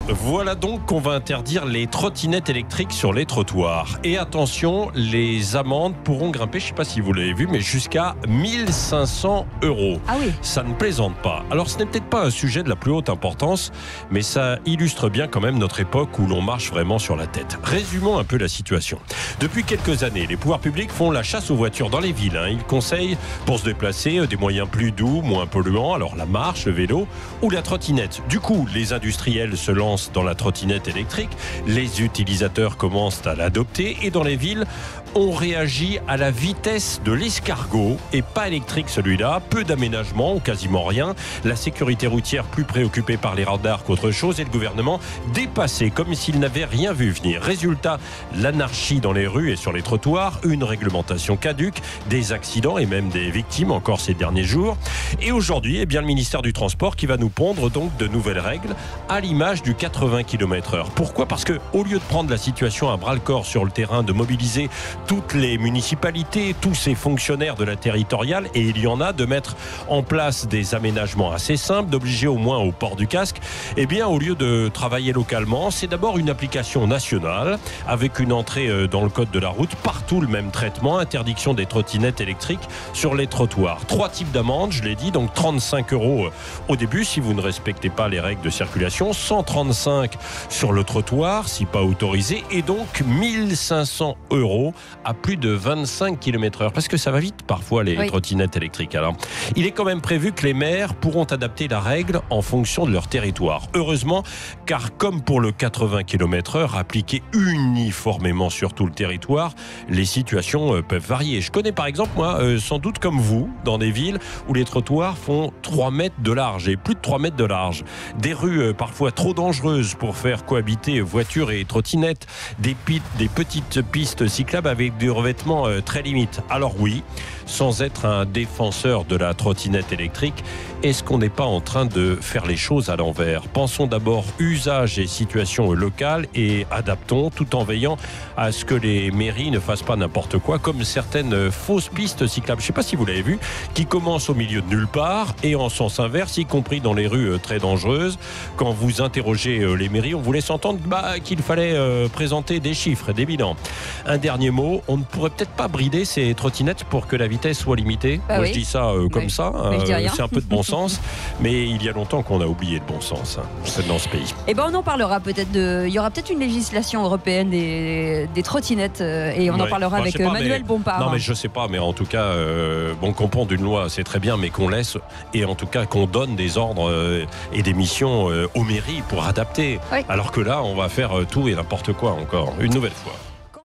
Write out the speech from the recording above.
Voilà donc qu'on va interdire les trottinettes électriques sur les trottoirs. Et attention, les amendes pourront grimper, je ne sais pas si vous l'avez vu, mais jusqu'à 1 500 €. Ah oui. Ça ne plaisante pas. Alors ce n'est peut-être pas un sujet de la plus haute importance, mais ça illustre bien quand même notre époque où l'on marche vraiment sur la tête. Résumons un peu la situation. Depuis quelques années, les pouvoirs publics font la chasse aux voitures dans les villes. Ils conseillent pour se déplacer des moyens plus doux, moins polluants, alors la marche, le vélo ou la trottinette. Du coup, les industriels se lancent dans la trottinette électrique, les utilisateurs commencent à l'adopter et dans les villes, on réagit à la vitesse de l'escargot et pas électrique celui-là, peu d'aménagement ou quasiment rien, la sécurité routière plus préoccupée par les radars qu'autre chose et le gouvernement dépassé comme s'il n'avait rien vu venir. Résultat, l'anarchie dans les rues et sur les trottoirs, une réglementation caduque, des accidents et même des victimes encore ces derniers jours. Et aujourd'hui, le ministère du Transport qui va nous pondre donc de nouvelles règles à l'image du 80 km/h. Pourquoi ? Parce que au lieu de prendre la situation à bras-le-corps sur le terrain, de mobiliser toutes les municipalités, tous ces fonctionnaires de la territoriale, et il y en a, de mettre en place des aménagements assez simples, d'obliger au moins au port du casque, au lieu de travailler localement, c'est d'abord une application nationale avec une entrée dans le code de la route, partout le même traitement, interdiction des trottinettes électriques sur les trottoirs. 3 types d'amendes, je l'ai dit, donc 35 € au début si vous ne respectez pas les règles de circulation, 135 sur le trottoir si pas autorisé et donc 1 500 € à plus de 25 km/h parce que ça va vite parfois les trottinettes électriques. Alors, il est quand même prévu que les maires pourront adapter la règle en fonction de leur territoire. Heureusement, car comme pour le 80 km/h appliqué uniformément sur tout le territoire, les situations peuvent varier. Je connais par exemple, moi, sans doute comme vous, dans des villes où les trottoirs font 3 mètres de large et plus de 3 mètres de large. Des rues parfois trop dangereuses pour faire cohabiter voitures et trottinettes, des petites pistes cyclables avec des revêtements très limites. Alors oui, sans être un défenseur de la trottinette électrique, est-ce qu'on n'est pas en train de faire les choses à l'envers ? Pensons d'abord usage et situation locale et adaptons tout en veillant à ce que les mairies ne fassent pas n'importe quoi, comme certaines fausses pistes cyclables. Je ne sais pas si vous l'avez vu, qui commencent au milieu de nulle part et en sens inverse, y compris dans les rues très dangereuses. Quand vous interrogez les mairies, on vous laisse entendre qu'il fallait présenter des chiffres et des bilans. Un dernier mot, on ne pourrait peut-être pas brider ces trottinettes pour que la vitesse soit limitée. Moi, je dis ça comme ça. C'est un peu de bon sens, mais il y a longtemps qu'on a oublié le bon sens dans ce pays. On en parlera peut-être il y aura peut-être une législation européenne des trottinettes et on en parlera avec Manuel Bompard. Non, mais je sais pas, mais en tout cas, qu'on pond une loi, c'est très bien, mais qu'on laisse et en tout cas qu'on donne des ordres et des missions aux mairies pour adapter. Oui. Alors que là, on va faire tout et n'importe quoi encore, une nouvelle fois.